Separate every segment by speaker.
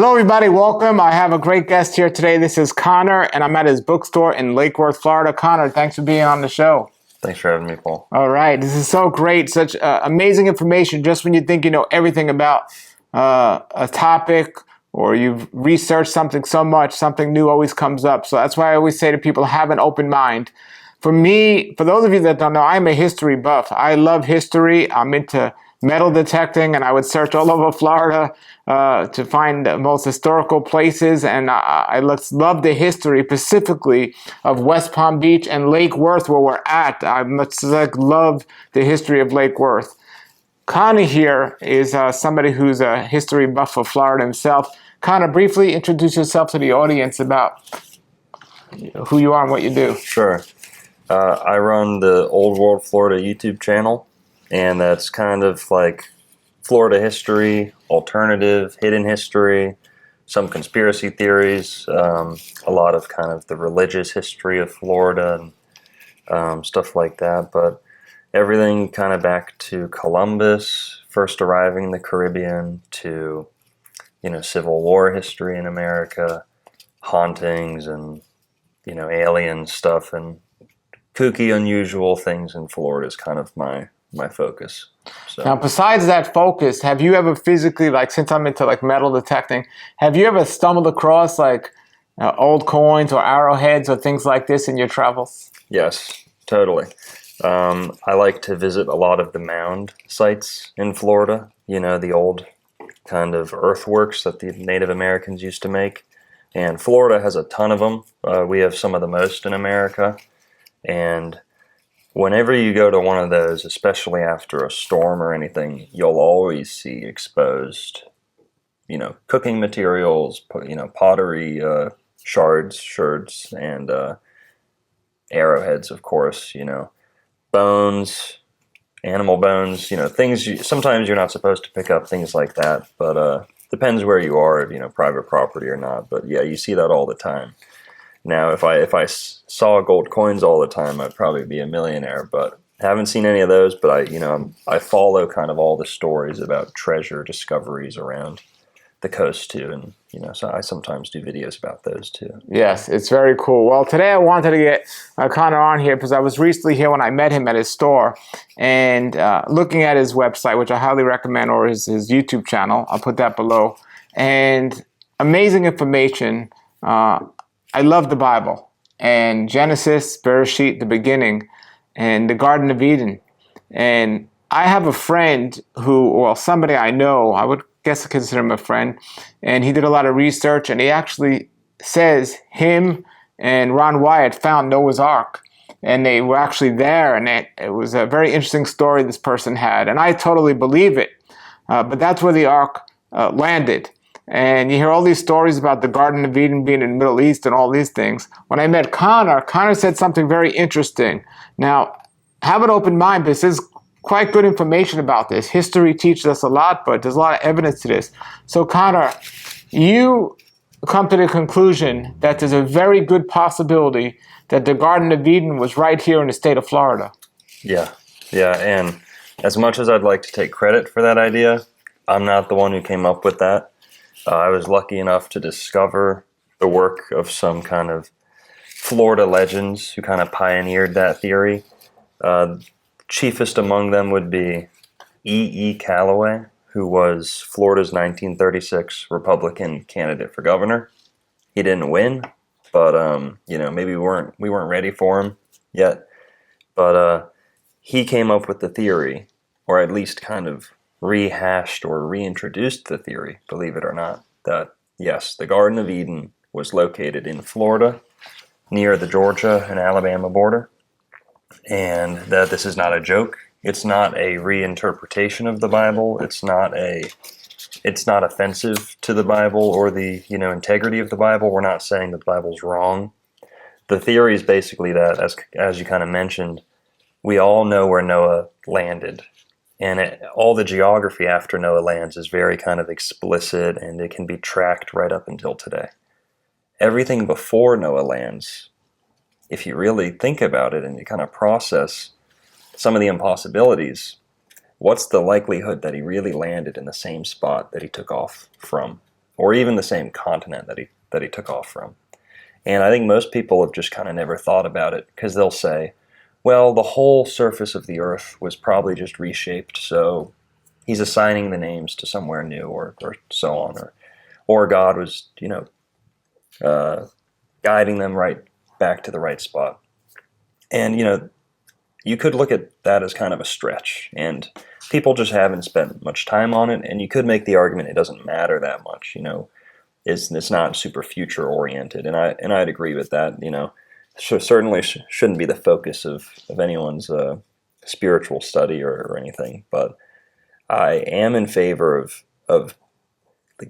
Speaker 1: Hello, everybody. Welcome. I have a great guest here today. This is Connor, and I'm at his bookstore in Lake Worth, Florida. Connor, thanks for being on the show.
Speaker 2: Thanks for having me, Paul.
Speaker 1: All right. This is so great. Such amazing information just when you think you know everything about a topic or you've researched something so much, something new always comes up. So that's why I always say to people, have an open mind. For me, for those of you that don't know, I'm a history buff. I love history. I'm into metal detecting, and I would search all over Florida to find the most historical places. And I love the history, specifically of West Palm Beach and Lake Worth, where we're at. I much love the history of Lake Worth. Connor here is somebody who's a history buff of Florida himself. Connor, briefly introduce yourself to the audience about who you are and what you do.
Speaker 2: Sure. I run the Old World Florida YouTube channel, and that's kind of like Florida history, alternative, hidden history, some conspiracy theories, a lot of kind of the religious history of Florida, and stuff like that. But everything kind of back to Columbus, first arriving in the Caribbean, to, Civil War history in America, hauntings and, alien stuff, and kooky, unusual things in Florida is kind of my focus. So.
Speaker 1: Now, besides that focus, have you ever physically, since I'm into metal detecting, have you ever stumbled across old coins or arrowheads or things like this in your travels?
Speaker 2: Yes, totally. I like to visit a lot of the mound sites in Florida, the old kind of earthworks that the Native Americans used to make. And Florida has a ton of them. We have some of the most in America. And whenever you go to one of those, especially after a storm or anything, you'll always see exposed, cooking materials, pottery, shards, and arrowheads, of course, bones, animal bones, things sometimes you're not supposed to pick up, things like that. But depends where you are, if, private property or not. But yeah, you see that all the time. Now, if I saw gold coins all the time, I'd probably be a millionaire, but I haven't seen any of those. But I follow kind of all the stories about treasure discoveries around the coast too, and so I sometimes do videos about those too.
Speaker 1: Yes, it's very cool. Well, today I wanted to get Connor on here because I was recently here when I met him at his store, and looking at his website, which I highly recommend, or his YouTube channel. I'll put that below. And amazing information. I love the Bible, and Genesis, Bereshit, the beginning, and the Garden of Eden. And I have a friend somebody I know, I would guess I consider him a friend, and he did a lot of research, and he actually says him and Ron Wyatt found Noah's Ark, and they were actually there, and it was a very interesting story this person had, and I totally believe it. But that's where the Ark landed. And you hear all these stories about the Garden of Eden being in the Middle East and all these things. When I met Connor said something very interesting. Now, have an open mind. This is quite good information about this. History teaches us a lot, but there's a lot of evidence to this. So, Connor, you come to the conclusion that there's a very good possibility that the Garden of Eden was right here in the state of Florida.
Speaker 2: Yeah, and as much as I'd like to take credit for that idea, I'm not the one who came up with that. I was lucky enough to discover the work of some kind of Florida legends who kind of pioneered that theory. Chiefest among them would be E. Callaway, who was Florida's 1936 Republican candidate for governor. He didn't win, but maybe we weren't ready for him yet. But he came up with the theory, or at least kind of rehashed or reintroduced the theory, believe it or not, that yes, the Garden of Eden was located in Florida near the Georgia and Alabama border, and that this is not a joke. It's not a reinterpretation of the Bible. It's not offensive to the Bible or the integrity of the Bible. We're not saying that the Bible's wrong. The theory is basically that, as you kind of mentioned, we all know where Noah landed. And all the geography after Noah lands is very kind of explicit, and it can be tracked right up until today. Everything before Noah lands, if you really think about it and you kind of process some of the impossibilities, what's the likelihood that he really landed in the same spot that he took off from? or even the same continent that he took off from. And I think most people have just kind of never thought about it, because they'll say, well, the whole surface of the earth was probably just reshaped, so he's assigning the names to somewhere new, or so on, or God was, guiding them right back to the right spot. And, you could look at that as kind of a stretch, and people just haven't spent much time on it, and you could make the argument it doesn't matter that much, it's not super future oriented, and I'd agree with that, certainly shouldn't be the focus of anyone's spiritual study or anything, but I am in favor of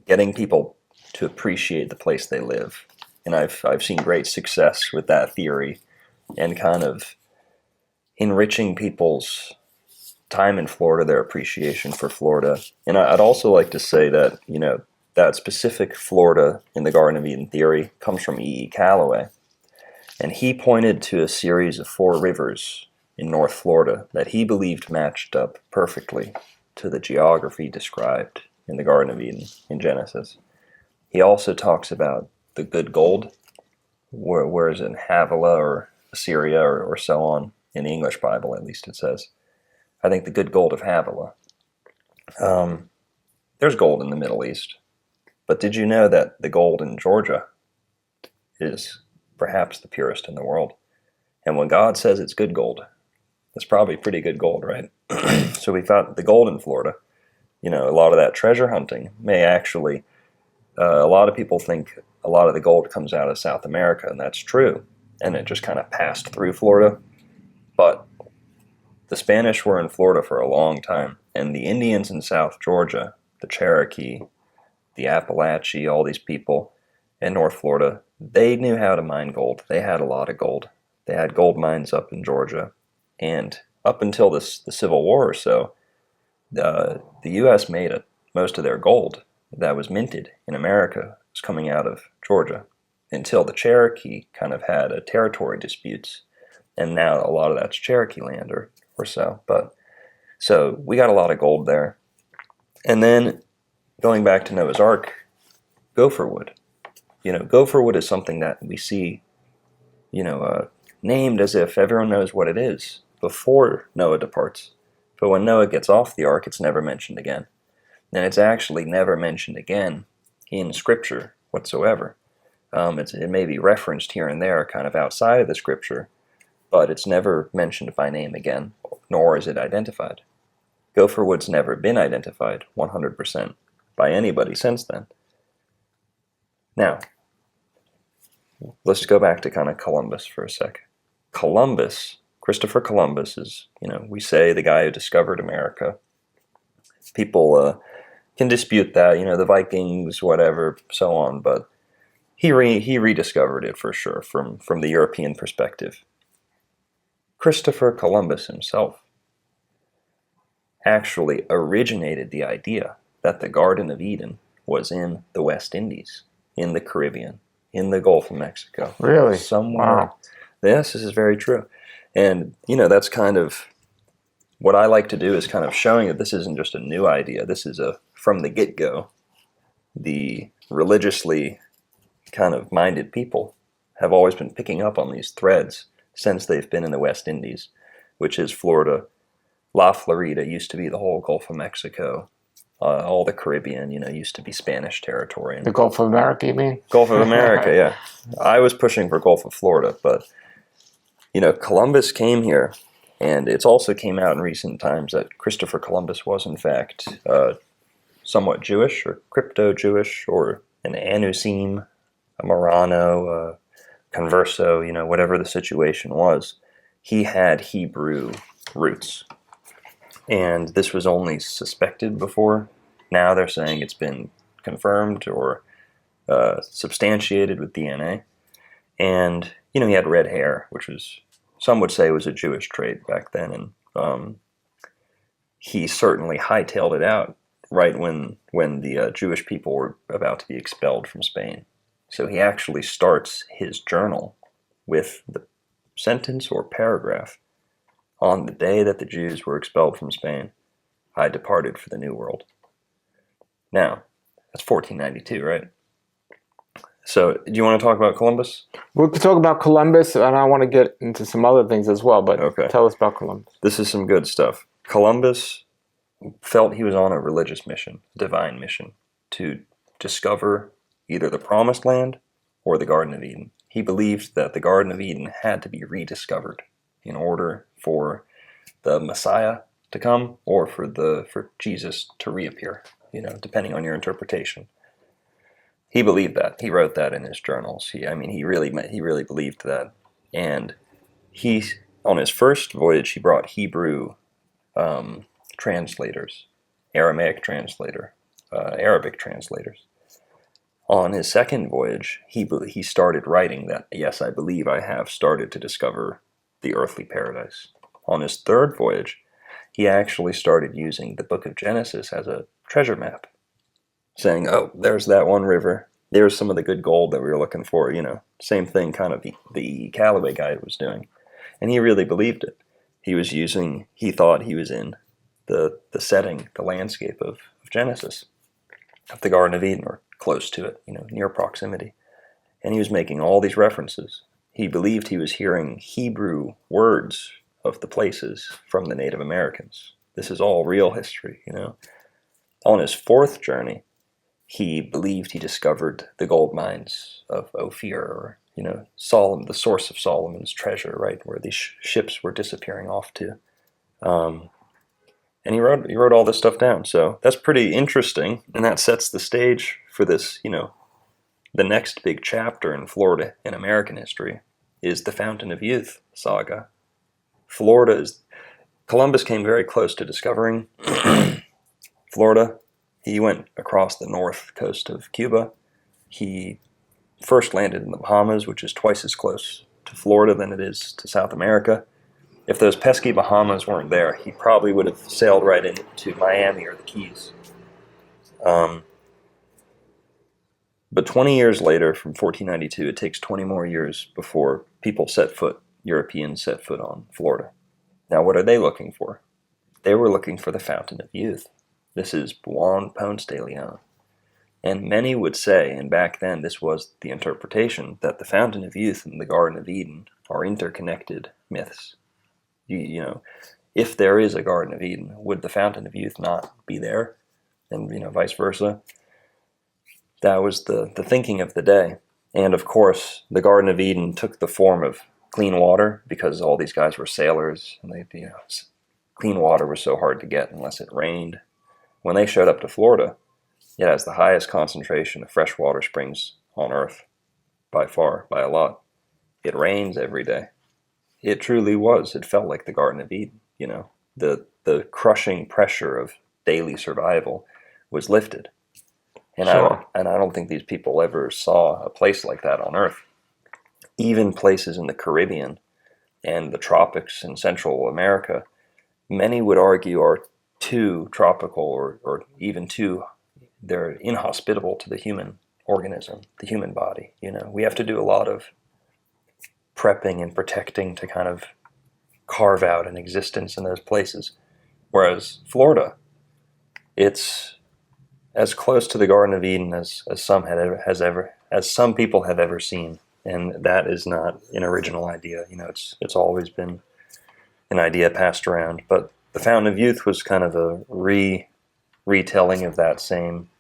Speaker 2: getting people to appreciate the place they live, and I've seen great success with that theory, and kind of enriching people's time in Florida, their appreciation for Florida. And I'd also like to say that that specific Florida in the Garden of Eden theory comes from E. Callaway. And he pointed to a series of 4 rivers in North Florida that he believed matched up perfectly to the geography described in the Garden of Eden in Genesis. He also talks about the good gold, whereas in Havilah or Assyria or so on, in the English Bible at least it says, I think the good gold of Havilah. There's gold in the Middle East, but did you know that the gold in Georgia is perhaps the purest in the world? And when God says it's good gold, it's probably pretty good gold, right? So we found the gold in Florida. A lot of that treasure hunting may actually, a lot of people think a lot of the gold comes out of South America, and that's true. And it just kind of passed through Florida. But the Spanish were in Florida for a long time, and the Indians in South Georgia, the Cherokee, the Appalachee, all these people in North Florida, they knew how to mine gold. They had a lot of gold. They had gold mines up in Georgia. And up until the Civil War or so, the U.S. made most of their gold that was minted in America was coming out of Georgia, until the Cherokee kind of had a territory disputes. And now a lot of that's Cherokee land or so. But so we got a lot of gold there. And then going back to Noah's Ark, Gopherwood. Gopherwood is something that we see, named as if everyone knows what it is before Noah departs. But when Noah gets off the ark, it's never mentioned again. And it's actually never mentioned again in Scripture whatsoever. It may be referenced here and there kind of outside of the Scripture, but it's never mentioned by name again, nor is it identified. Gopherwood's never been identified 100% by anybody since then. Now, let's go back to kind of Columbus for a sec. Christopher Columbus is, we say the guy who discovered America. People can dispute that, the Vikings, whatever, so on, but he rediscovered it for sure from the European perspective. Christopher Columbus himself actually originated the idea that the Garden of Eden was in the West Indies, in the Caribbean, in the Gulf of Mexico.
Speaker 1: Really?
Speaker 2: Somewhere.
Speaker 1: Wow.
Speaker 2: Yes, this is very true. And, that's kind of what I like to do, is kind of showing that this isn't just a new idea. This is from the get-go, the religiously kind of minded people have always been picking up on these threads since they've been in the West Indies, which is Florida. La Florida used to be the whole Gulf of Mexico. All the Caribbean, used to be Spanish territory.
Speaker 1: The Gulf of America, you mean?
Speaker 2: Gulf of America, yeah. I was pushing for Gulf of Florida, but, Columbus came here, and it's also came out in recent times that Christopher Columbus was, in fact, somewhat Jewish, or crypto-Jewish, or an Anusim, a Marrano, Converso, whatever the situation was. He had Hebrew roots. And this was only suspected before. Now they're saying it's been confirmed or substantiated with DNA. And, he had red hair, which was, some would say was a Jewish trait back then. And he certainly hightailed it out right when the Jewish people were about to be expelled from Spain. So he actually starts his journal with the sentence or paragraph: "On the day that the Jews were expelled from Spain, I departed for the New World." Now, That's 1492, right? So, do you want to talk about Columbus?
Speaker 1: We could talk about Columbus, and I want to get into some other things as well, but
Speaker 2: Okay.
Speaker 1: Tell us about Columbus.
Speaker 2: This is some good stuff. Columbus felt he was on a religious mission, divine mission, to discover either the Promised Land or the Garden of Eden. He believed that the Garden of Eden had to be rediscovered in order for the Messiah to come or for Jesus to reappear, depending on your interpretation. He believed that. He wrote that in his journals. He really believed that. And on his first voyage, he brought Hebrew translators, Aramaic translator, Arabic translators. On his second voyage, he started writing that, yes, I believe I have started to discover the earthly paradise. On his third voyage, he actually started using the book of Genesis as a treasure map, saying, oh, there's that one river. There's some of the good gold that we were looking for, same thing kind of the Callaway guy was doing. And he really believed it. He thought he was in the setting, the landscape of Genesis, of the Garden of Eden, or close to it, near proximity. And he was making all these references. He believed he was hearing Hebrew words of the places from the Native Americans. This is all real history, On his fourth journey, he believed he discovered the gold mines of Ophir, or, Solomon, the source of Solomon's treasure, right, where these ships were disappearing off to. And he wrote all this stuff down. So that's pretty interesting, and that sets the stage for this, the next big chapter in Florida in American history is the Fountain of Youth saga. Columbus came very close to discovering Florida. He went across the north coast of Cuba. He first landed in the Bahamas, which is twice as close to Florida than it is to South America. If those pesky Bahamas weren't there, he probably would have sailed right into Miami or the Keys. But 20 years later, from 1492, it takes 20 more years before Europeans set foot on Florida. Now, what are they looking for? They were looking for the Fountain of Youth. This is Juan Ponce de Leon. And many would say, and back then this was the interpretation, that the Fountain of Youth and the Garden of Eden are interconnected myths. If there is a Garden of Eden, would the Fountain of Youth not be there? And, vice versa. That was the thinking of the day. And, of course, the Garden of Eden took the form of clean water because all these guys were sailors. And clean water was so hard to get unless it rained. When they showed up to Florida, it has the highest concentration of freshwater springs on Earth, by far, by a lot. It rains every day. It truly was. It felt like the Garden of Eden, The crushing pressure of daily survival was lifted. And
Speaker 1: Sure.
Speaker 2: I don't think these people ever saw a place like that on Earth. Even places in the Caribbean and the tropics in Central America, many would argue are too tropical or even they're inhospitable to the human organism, the human body. We have to do a lot of prepping and protecting to kind of carve out an existence in those places. Whereas Florida, it's as close to the Garden of Eden as some people have ever seen. And that is not an original idea. It's always been an idea passed around. But the Fountain of Youth was kind of a retelling of that same,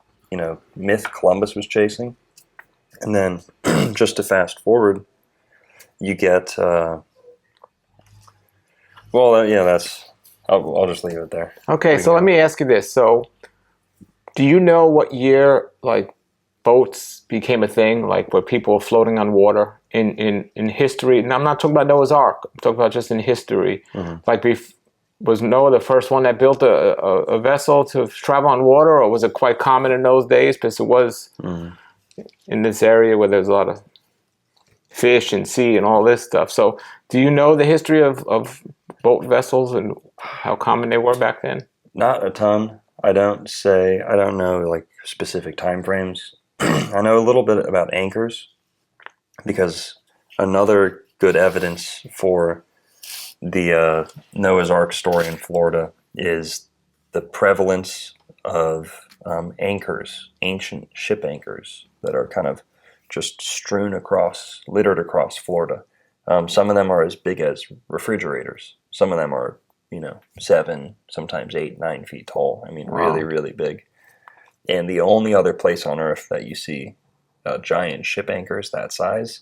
Speaker 2: myth Columbus was chasing. And then, just to fast forward, you get, I'll just leave it there.
Speaker 1: Okay, so let me ask you this. So, do you know what year, boats became a thing, where people were floating on water in history? And I'm not talking about Noah's Ark. I'm talking about just in history. Mm-hmm. Was Noah the first one that built a vessel to travel on water, or was it quite common in those days? Because it was in this area where there's a lot of fish and sea and all this stuff. So do you know the history of boat vessels and how common they were back then?
Speaker 2: Not a ton. I don't know specific time frames. I know a little bit about anchors, because another good evidence for the Noah's Ark story in Florida is the prevalence of anchors, ancient ship anchors that are kind of just littered across Florida. Some of them are as big as refrigerators. Some of them are, 7, sometimes 8, 9 feet tall. I mean, really, really big. And the only other place on Earth that you see giant ship anchors that size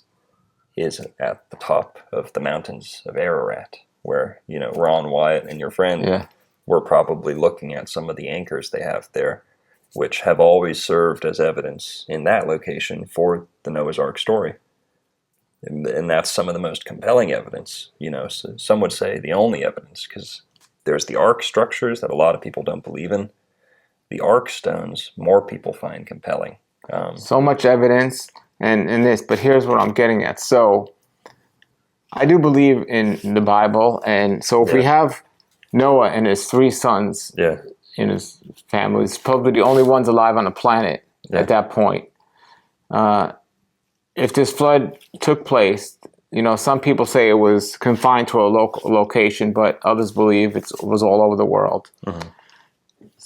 Speaker 2: is at the top of the mountains of Ararat, where, Ron Wyatt and your friend were probably looking at some of the anchors they have there, which have always served as evidence in that location for the Noah's Ark story. And that's some of the most compelling evidence, so some would say the only evidence, because there's the ark structures that a lot of people don't believe in. The ark stones, more people find compelling.
Speaker 1: So much evidence and this, but here's what I'm getting at. So I do believe in the Bible, and so if we have Noah and his 3 sons in his family, he's probably the only ones alive on the planet at that point. If this flood took place, some people say it was confined to a local location, but others believe it was all over the world. Mm-hmm.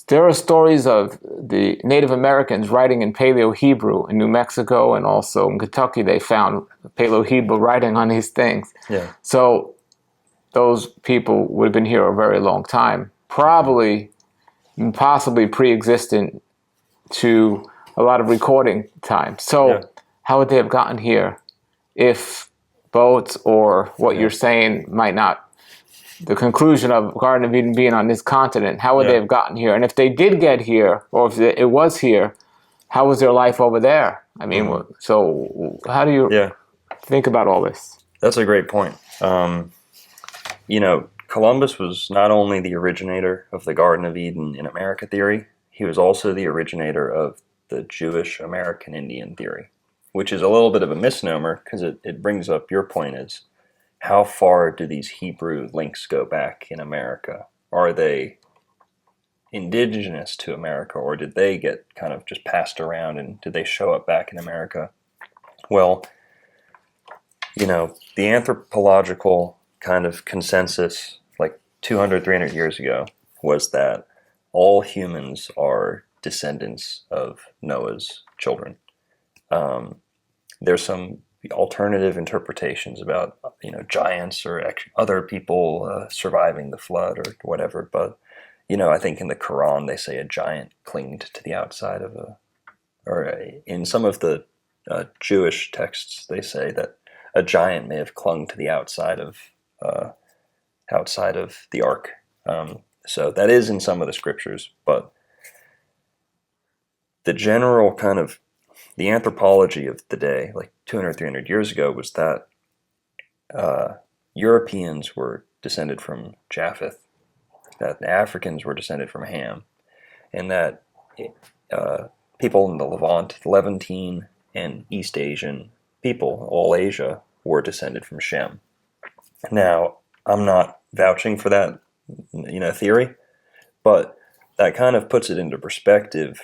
Speaker 1: There are stories of the Native Americans writing in Paleo-Hebrew in New Mexico, and also in Kentucky they found Paleo-Hebrew writing on these things. Yeah. So those people would have been here a very long time, probably, possibly pre-existent to a lot of recording time. So how would they have gotten here if boats or what you're saying might not, the conclusion of Garden of Eden being on this continent, how would they have gotten here? And if they did get here, or if it was here, how was their life over there? I mean, so how do you think about all this?
Speaker 2: That's a great point. Columbus was not only the originator of the Garden of Eden in America theory, he was also the originator of the Jewish American Indian theory, which is a little bit of a misnomer because it brings up your point is, how far do these Hebrew links go back in America? Are they indigenous to America, or did they get kind of just passed around, and did they show up back in America? Well, the anthropological kind of consensus like 200, 300 years ago was that all humans are descendants of Noah's children. There's some alternative interpretations about, giants or other people surviving the flood or whatever. But, I think in the Quran, they say a giant clinged to the outside of in some of the Jewish texts, they say that a giant may have clung to the outside of the ark. So that is in some of the scriptures, but the general kind of the anthropology of the day, like 200, 300 years ago, was that Europeans were descended from Japheth, that Africans were descended from Ham, and that people in the Levant, Levantine, and East Asian people, all Asia, were descended from Shem. Now, I'm not vouching for that, theory, but that kind of puts it into perspective.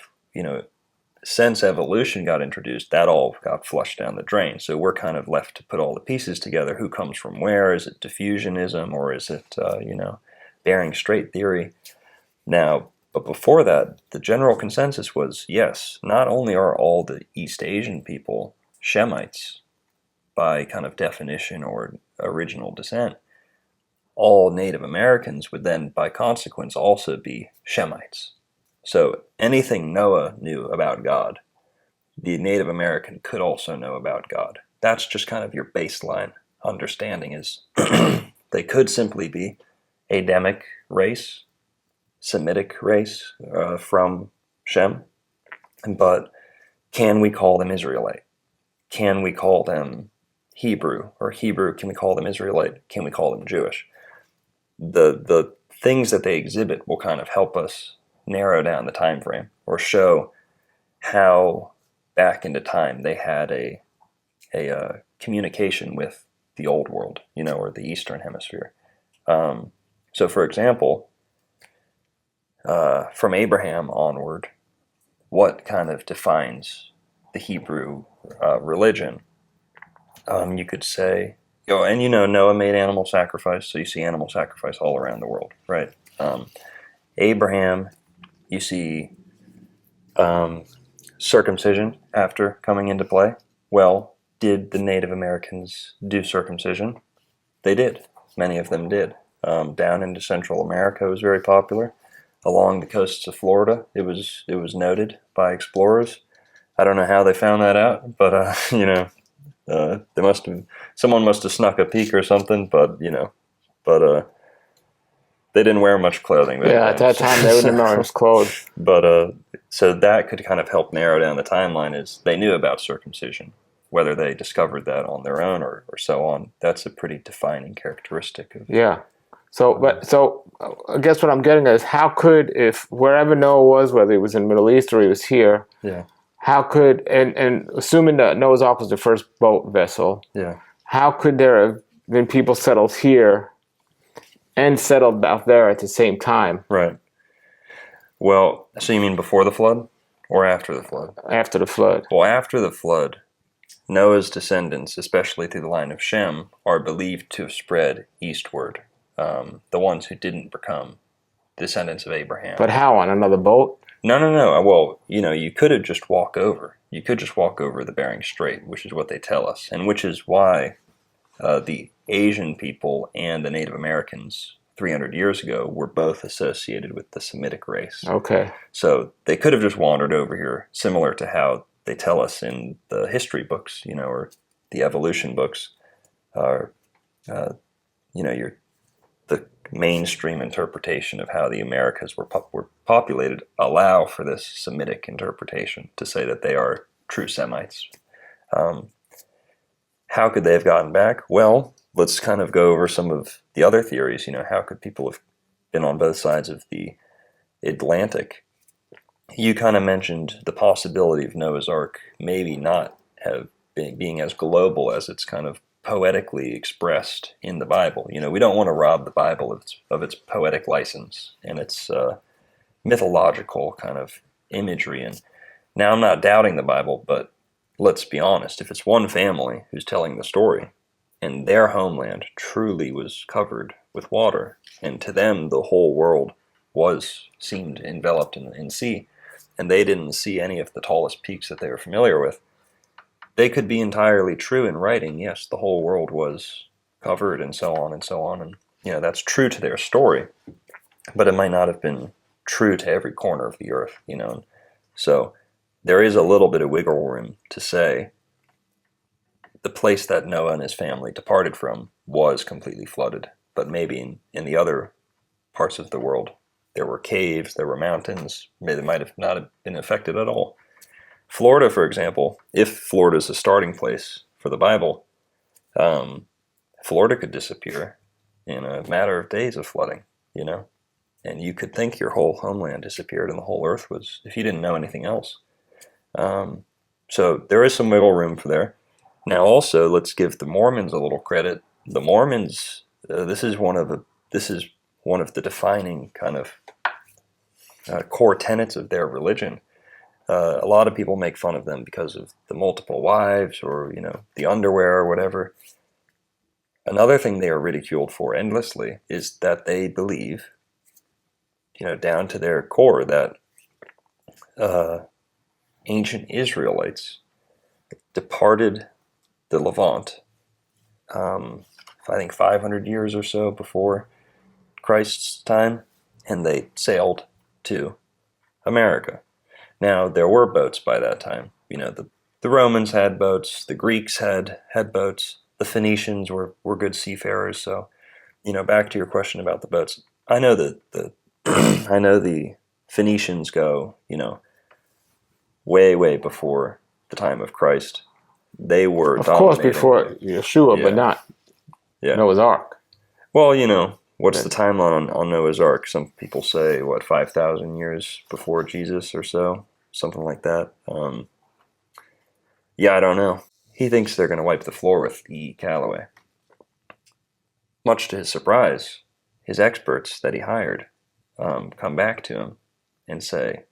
Speaker 2: Since evolution got introduced, that all got flushed down the drain. So we're kind of left to put all the pieces together. Who comes from where? Is it diffusionism, or is it, Bering Strait theory? Now, but before that, the general consensus was, yes, not only are all the East Asian people Shemites by kind of definition or original descent, all Native Americans would then, by consequence, also be Shemites. So anything Noah knew about God, the Native American could also know about God. That's just kind of your baseline understanding is they could simply be Adamic race, Semitic race from Shem, but can we call them Israelite? Can we call them Hebrew? Or Hebrew, can we call them Israelite? Can we call them Jewish? The things that they exhibit will kind of help us narrow down the time frame or show how back into time they had a communication with the old world, or the Eastern Hemisphere. So, for example, from Abraham onward, what kind of defines the Hebrew religion? You could say, Noah made animal sacrifice, so you see animal sacrifice all around the world, right? Abraham, you see Circumcision after coming into play. Well, did the Native Americans do circumcision? They did. Many of them did. Down into Central America, it was very popular. Along the coasts of Florida, it was noted by explorers. I don't know how they found that out, but someone must have snuck a peek or something. But they didn't wear much clothing.
Speaker 1: At that time they wouldn't wear much clothes.
Speaker 2: But so that could kind of help narrow down the timeline. Is they knew about circumcision, whether they discovered that on their own or so on. That's a pretty defining characteristic of.
Speaker 1: Yeah. So I guess what I'm getting at is how could, if wherever Noah was, whether he was in the Middle East or he was here, how could, and assuming that Noah's Ark was the first boat vessel, how could there have been people settled here and settled out there at the same time?
Speaker 2: Right. Well, so you mean before the flood or after the flood?
Speaker 1: After the flood.
Speaker 2: Well, after the flood, Noah's descendants, especially through the line of Shem, are believed to have spread eastward. The ones who didn't become descendants of Abraham.
Speaker 1: But how, on another boat?
Speaker 2: No. Well, you could have just walked over. You could just walk over the Bering Strait, which is what they tell us, and which is why the Asian people and the Native Americans 300 years ago were both associated with the Semitic race.
Speaker 1: Okay.
Speaker 2: So they could have just wandered over here, similar to how they tell us in the history books, or the evolution books, or the mainstream interpretation of how the Americas were populated allow for this Semitic interpretation to say that they are true Semites. How could they have gotten back? Well, let's kind of go over some of the other theories. How could people have been on both sides of the Atlantic? You kind of mentioned the possibility of Noah's Ark maybe not have being as global as it's kind of poetically expressed in the Bible. We don't want to rob the Bible of its poetic license and its mythological kind of imagery. And now I'm not doubting the Bible, but let's be honest. If it's one family who's telling the story and their homeland truly was covered with water, and to them the whole world seemed enveloped in sea, and they didn't see any of the tallest peaks that they were familiar with, they could be entirely true in writing, yes, the whole world was covered and so on and so on. And, that's true to their story, but it might not have been true to every corner of the earth, So there is a little bit of wiggle room to say the place that Noah and his family departed from was completely flooded, but maybe in the other parts of the world, there were caves, there were mountains, they might have not have been affected at all. Florida, for example, if Florida is a starting place for the Bible, Florida could disappear in a matter of days of flooding, and you could think your whole homeland disappeared and the whole earth was, if you didn't know anything else. So there is some wiggle room for there. Now also, let's give the Mormons a little credit. The Mormons, this is one of the defining kind of core tenets of their religion. A lot of people make fun of them because of the multiple wives or, the underwear or whatever. Another thing they are ridiculed for endlessly is that they believe, down to their core, that ancient Israelites departed the Levant, I think 500 years or so before Christ's time, and they sailed to America. Now, there were boats by that time. The Romans had boats, the Greeks had boats, the Phoenicians were good seafarers. So, back to your question about the boats, I know that I know the Phoenicians go, way before the time of Christ. They were
Speaker 1: of course before Yeshua, but not Noah's Ark.
Speaker 2: Well, what's the timeline on Noah's Ark? Some people say, 5,000 years before Jesus or so? Something like that. I don't know. He thinks they're going to wipe the floor with E. Callaway. Much to his surprise, his experts that he hired come back to him and say,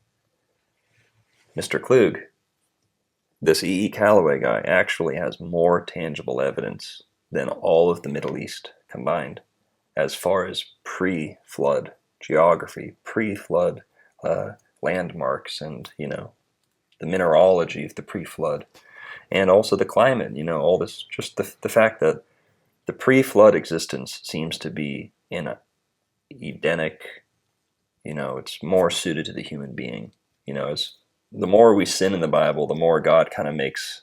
Speaker 2: Mr. Klug, this E. Callaway guy actually has more tangible evidence than all of the Middle East combined, as far as pre-flood geography, pre-flood landmarks and, the mineralogy of the pre-flood, and also the climate, all this, just the fact that the pre-flood existence seems to be in a Edenic, it's more suited to the human being. As the more we sin in the Bible, the more God kind of makes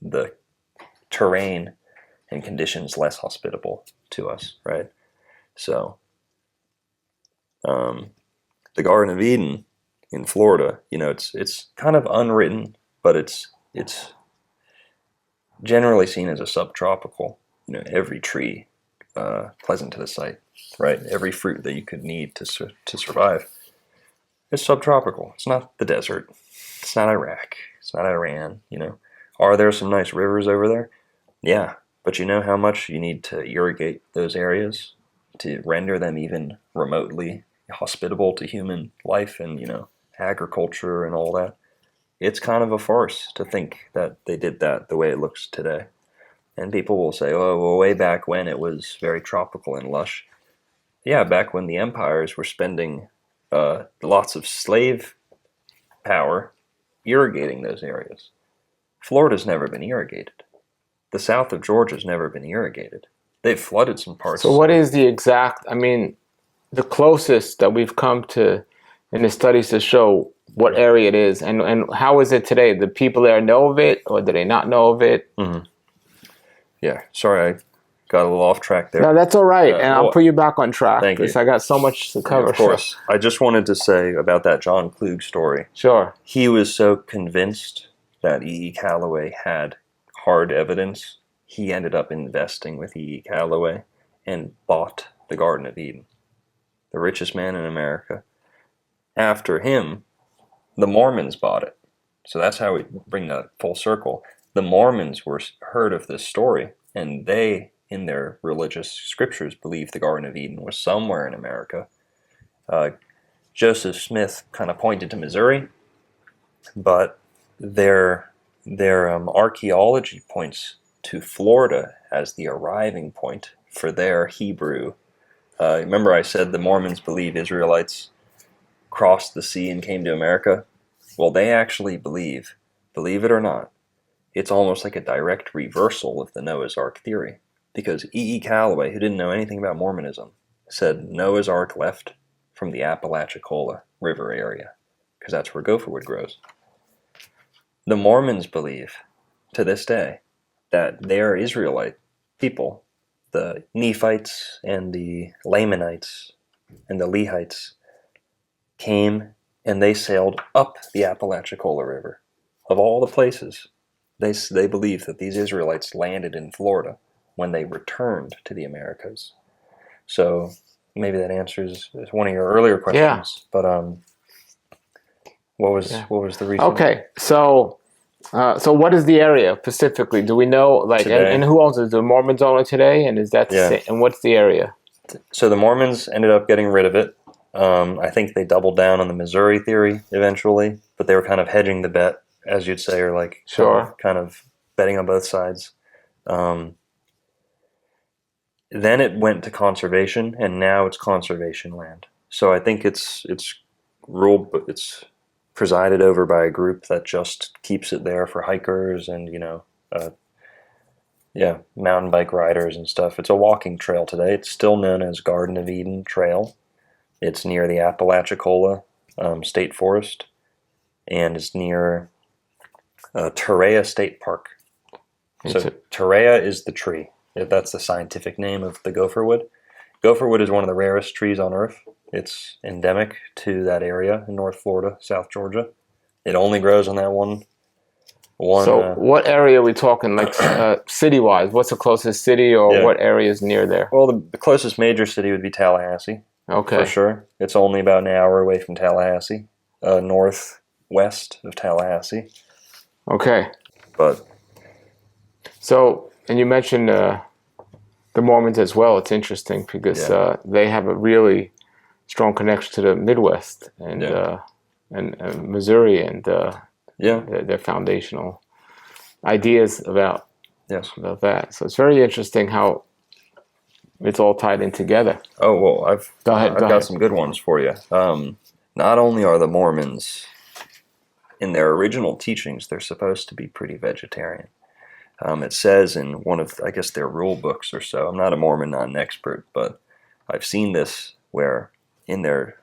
Speaker 2: the terrain and conditions less hospitable to us, right? So, the Garden of Eden in Florida, it's kind of unwritten, but it's generally seen as a subtropical. Every tree pleasant to the sight, right? Every fruit that you could need to survive is subtropical. It's not the desert. It's not Iraq. It's not Iran. Are there some nice rivers over there? Yeah, but you know how much you need to irrigate those areas to render them even remotely hospitable to human life and, agriculture and all that. It's kind of a farce to think that they did that the way it looks today. And people will say, oh, well, way back when it was very tropical and lush. Yeah, back when the empires were spending lots of slave power irrigating those areas. Florida's never been irrigated. The south of Georgia's never been irrigated. They've flooded some parts.
Speaker 1: So what is the exact, the closest that we've come to in the studies to show what area it is, and how is it today? The people there know of it, or do they not know of it?
Speaker 2: Mm-hmm. Yeah, sorry, I got a little off track there.
Speaker 1: No, that's all right, and I'll put you back on track.
Speaker 2: Thank you.
Speaker 1: Because I got so much to cover.
Speaker 2: Of course. So. I just wanted to say about that John Klug story.
Speaker 1: Sure.
Speaker 2: He was so convinced that E.E. Callaway had hard evidence, he ended up investing with E.E. Callaway and bought the Garden of Eden. The richest man in America. After him, the Mormons bought it. So that's how we bring that full circle. The Mormons heard of this story, and they, in their religious scriptures, believed the Garden of Eden was somewhere in America. Joseph Smith kind of pointed to Missouri, but their archaeology points to Florida as the arriving point for their Hebrew. Remember I said the Mormons believe Israelites crossed the sea and came to America? Well, they actually believe it or not, it's almost like a direct reversal of the Noah's Ark theory. Because E.E. Callaway, who didn't know anything about Mormonism, said Noah's Ark left from the Apalachicola River area, because that's where gopherwood grows. The Mormons believe, to this day, that their Israelite people, the Nephites and the Lamanites and the Lehites, came and they sailed up the Apalachicola River. Of all the places, they believe that these Israelites landed in Florida when they returned to the Americas. So maybe that answers one of your earlier questions. Yeah. But what was the reason?
Speaker 1: Okay, so what is the area specifically? Do we know, and who owns it? The Mormons own it today, and is that the same? And what's the area?
Speaker 2: So the Mormons ended up getting rid of it. I think they doubled down on the Missouri theory eventually, but they were kind of hedging the bet, as you'd say, or kind of betting on both sides. Then it went to conservation, and now it's conservation land. So I think it's ruled, but it's presided over by a group that just keeps it there for hikers and mountain bike riders and stuff. It's a walking trail today. It's still known as Garden of Eden Trail. It's near the Apalachicola State Forest, and it's near Torah State Park. So Torah is the tree. That's the scientific name of the gopherwood. Gopherwood is one of the rarest trees on Earth. It's endemic to that area in North Florida, South Georgia. It only grows on that one.
Speaker 1: So what area are we talking, city-wise? What's the closest city, or what area is near there?
Speaker 2: Well, the closest major city would be Tallahassee.
Speaker 1: Okay.
Speaker 2: For sure. It's only about an hour away from Tallahassee, northwest of Tallahassee.
Speaker 1: Okay.
Speaker 2: But
Speaker 1: so, and you mentioned the Mormons as well. It's interesting because they have a really strong connection to the Midwest and Missouri and their foundational ideas about that. So it's very interesting how it's all tied in together.
Speaker 2: Oh, well, I've
Speaker 1: got
Speaker 2: some good ones for you. not only are the Mormons, in their original teachings, they're supposed to be pretty vegetarian. It says in one of, I guess, their rule books or so. I'm not a Mormon, not an expert, but I've seen this where in their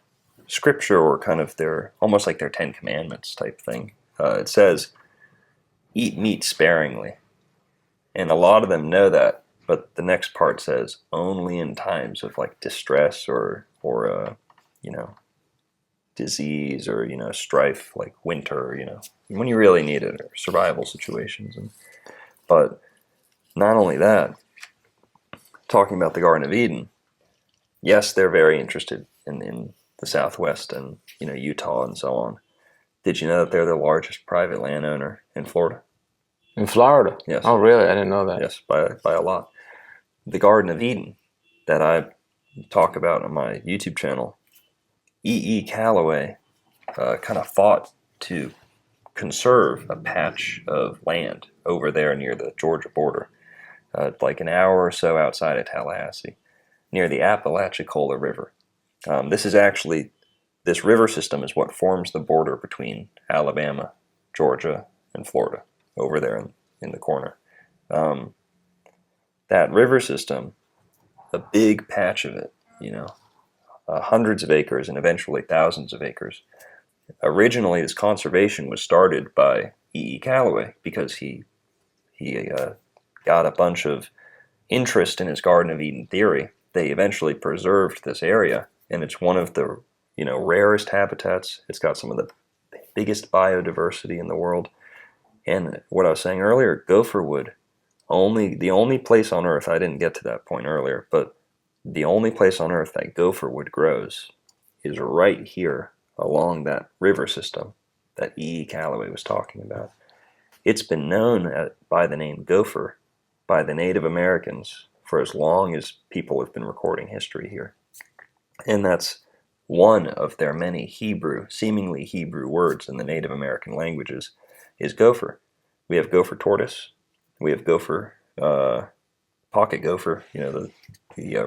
Speaker 2: scripture, or kind of their, almost like their 10 Commandments type thing, it says, eat meat sparingly. And a lot of them know that, but the next part says, only in times of like distress or disease or, strife, like winter, when you really need it, or survival situations. But not only that, talking about the Garden of Eden, yes, they're very interested in the Southwest and, Utah and so on. Did you know that they're the largest private landowner in Florida?
Speaker 1: In Florida?
Speaker 2: Yes.
Speaker 1: Oh, really? I didn't know that.
Speaker 2: Yes, by a lot. The Garden of Eden that I talk about on my YouTube channel, E. Callaway kind of fought to conserve a patch of land over there near the Georgia border, like an hour or so outside of Tallahassee, near the Apalachicola River. This river system is what forms the border between Alabama, Georgia, and Florida, over there in the corner. That river system, a big patch of it, hundreds of acres and eventually thousands of acres. Originally, this conservation was started by E. Callaway because he got a bunch of interest in his Garden of Eden theory. They eventually preserved this area, and it's one of the rarest habitats. It's got some of the biggest biodiversity in the world. And what I was saying earlier, Gopherwood, the only place on Earth, I didn't get to that point earlier, but the only place on Earth that Gopherwood grows is right here along that river system that E. Callaway was talking about. It's been known by the name gopher by the Native Americans for as long as people have been recording history here. And that's one of their many seemingly Hebrew words in the Native American languages, is gopher. We have gopher tortoise. We have gopher, pocket gopher, the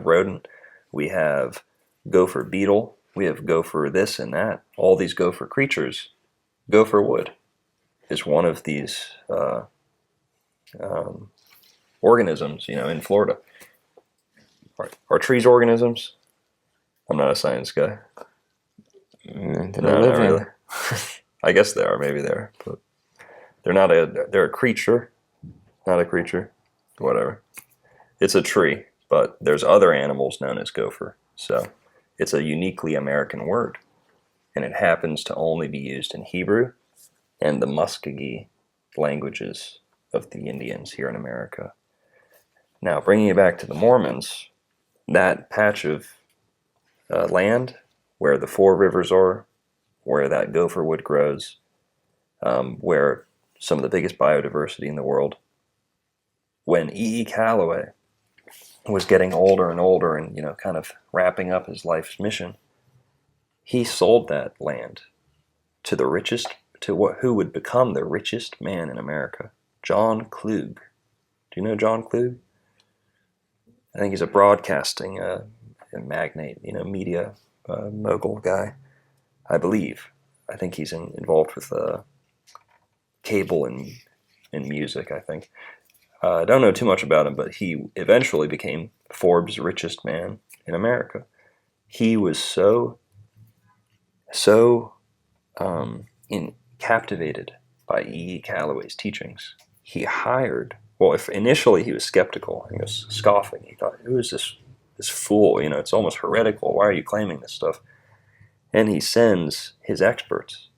Speaker 2: rodent. We have gopher beetle. We have gopher this and that. All these gopher creatures. Gopherwood is one of these organisms, in Florida. Are trees organisms? I'm not a science guy. No, not really. I guess they are. Maybe they are, but they're a creature, not a creature. Whatever. It's a tree, but there's other animals known as gopher. So it's a uniquely American word, and it happens to only be used in Hebrew and the Muskogee languages of the Indians here in America. Now, bringing it back to the Mormons, that patch of land where the four rivers are, where that gopherwood grows, where some of the biggest biodiversity in the world, when E. Callaway was getting older and older and, kind of wrapping up his life's mission, he sold that land to who would become the richest man in America, John Klug. Do you know John Klug? I think he's a broadcasting magnate, media mogul guy, I believe. I think he's involved with cable and music, I think. I don't know too much about him, but he eventually became Forbes' richest man in America. He was so captivated by E. Callaway's teachings. He hired, if initially he was skeptical, he was scoffing. He thought, who is this fool? It's almost heretical. Why are you claiming this stuff? And he sends his experts.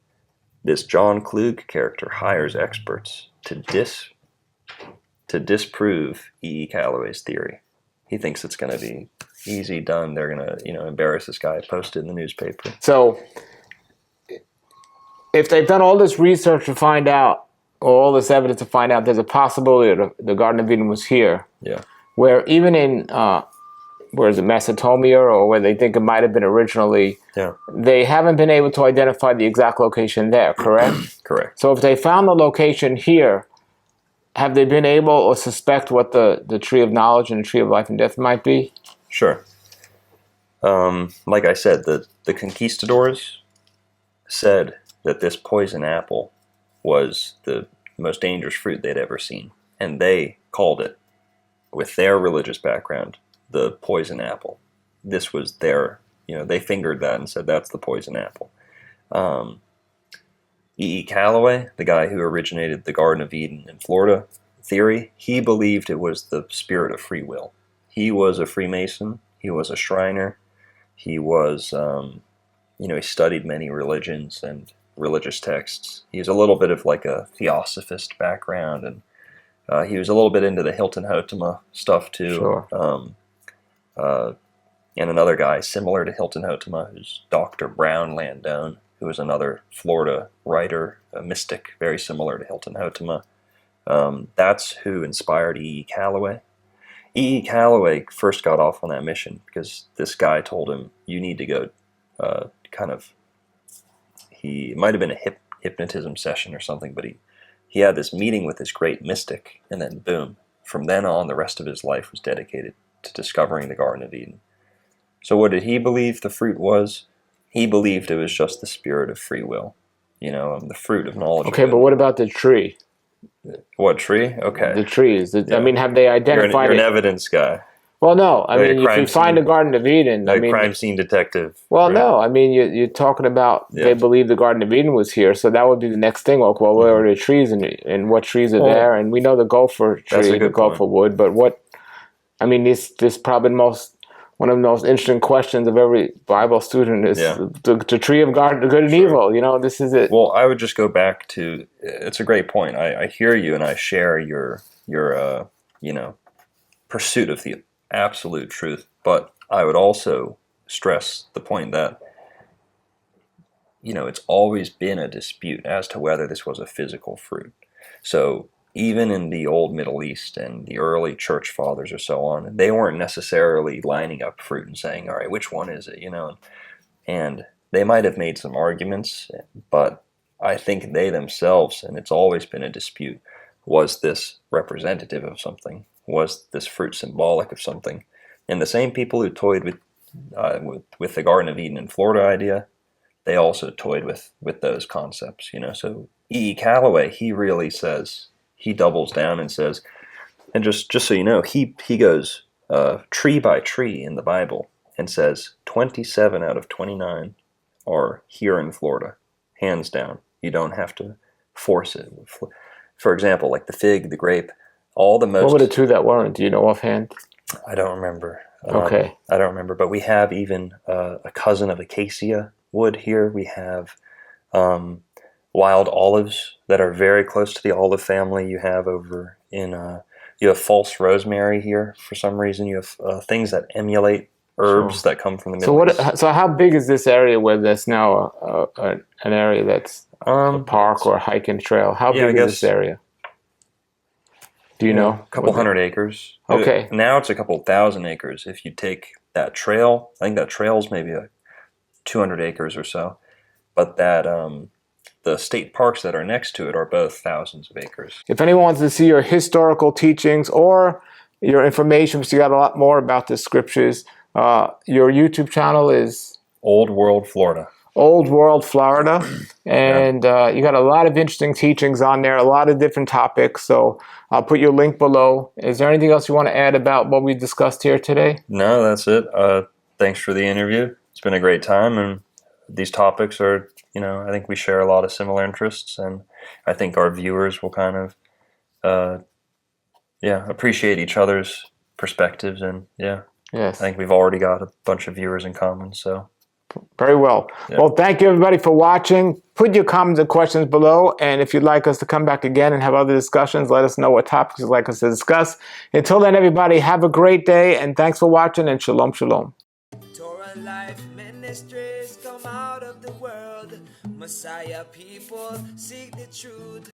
Speaker 2: This John Klug character hires experts to disprove E. Callaway's theory. He thinks it's going to be easy done. They're going to, embarrass this guy, post it in the newspaper.
Speaker 1: So if they've done all this research to find out, or all this evidence to find out there's a possibility that the Garden of Eden was here,
Speaker 2: yeah,
Speaker 1: where even in, where is it, Mesopotamia, or where they think it might have been originally,
Speaker 2: yeah,
Speaker 1: they haven't been able to identify the exact location there, correct?
Speaker 2: Correct.
Speaker 1: So if they found the location here, have they been able or suspect what the tree of knowledge and the tree of life and death might be?
Speaker 2: Sure. Like I said, the conquistadors said that this poison apple was the most dangerous fruit they'd ever seen. And they called it, with their religious background, the poison apple. This was their, they fingered that and said that's the poison apple. Callaway, the guy who originated the Garden of Eden in Florida theory, he believed it was the spirit of free will. He was a Freemason. He was a Shriner. He was, he studied many religions and religious texts. He was a little bit of like a theosophist background, and he was a little bit into the Hilton Hotema stuff too.
Speaker 1: Sure.
Speaker 2: And another guy similar to Hilton Hotema, who's Dr. Brown Landone, who was another Florida writer, a mystic, very similar to Hilton Hotema. That's who inspired Callaway. Callaway first got off on that mission because this guy told him, you need to go it might have been a hypnotism session or something, but he had this meeting with this great mystic, and then boom, from then on, the rest of his life was dedicated to discovering the Garden of Eden. So what did he believe the fruit was? He believed it was just the spirit of free will, the fruit of knowledge.
Speaker 1: Okay, but what about the tree?
Speaker 2: What tree? Okay.
Speaker 1: The trees. Yeah. I mean, have they identified
Speaker 2: You're an evidence guy.
Speaker 1: Well, no. I mean, if you find the Garden of Eden...
Speaker 2: crime scene detective.
Speaker 1: Well, right? No. I mean, you're talking about they believe the Garden of Eden was here, so that would be the next thing. Well, where are the trees and what trees are there? And we know the gopher tree, the Gopherwood, but what... I mean, this probably one of the most interesting questions of every Bible student is the tree of God, the good and evil. This is it.
Speaker 2: Well, I would just go back to, it's a great point. I hear you and I share your pursuit of the absolute truth. But I would also stress the point that, it's always been a dispute as to whether this was a physical fruit. So even in the old Middle East and the early church fathers or so on, they weren't necessarily lining up fruit and saying, all right, which one is it, And they might have made some arguments, but I think they themselves, and it's always been a dispute, was this representative of something? Was this fruit symbolic of something? And the same people who toyed with the Garden of Eden in Florida idea, they also toyed with those concepts, So Callaway, he really says, he doubles down and says, and just so you know, he goes tree by tree in the Bible and says 27 out of 29 are here in Florida, hands down. You don't have to force it. For example, like the fig, the grape, all the most...
Speaker 1: What were the two that weren't? Do you know offhand?
Speaker 2: I don't remember.
Speaker 1: Okay.
Speaker 2: I don't remember, but we have even a cousin of acacia wood here. We have... wild olives that are very close to the olive family. You have over in you have false rosemary here for some reason. You have things that emulate herbs that come from the Middle East.
Speaker 1: So how big is this area where there's now an area that's a park or a hiking trail? How big is this area? Do you know?
Speaker 2: A couple hundred acres.
Speaker 1: Okay.
Speaker 2: Now it's a couple thousand acres. If you take that trail, I think that trail's maybe 200 acres or so. But that the state parks that are next to it are both thousands of acres.
Speaker 1: If anyone wants to see your historical teachings or your information, because you got a lot more about the scriptures, your YouTube channel is?
Speaker 2: Old World Florida.
Speaker 1: Old World Florida. And you got a lot of interesting teachings on there, a lot of different topics. So I'll put your link below. Is there anything else you want to add about what we discussed here today?
Speaker 2: No, that's it. Thanks for the interview. It's been a great time, and these topics are, I think we share a lot of similar interests, and I think our viewers will kind of, appreciate each other's perspectives, and yes. I think we've already got a bunch of viewers in common, so.
Speaker 1: Very well. Yeah. Well, thank you everybody for watching. Put your comments and questions below, and if you'd like us to come back again and have other discussions, let us know what topics you'd like us to discuss. Until then, everybody, have a great day, and thanks for watching, and shalom, shalom.
Speaker 3: Torah life ministries come out of the world. Messiah people seek the truth.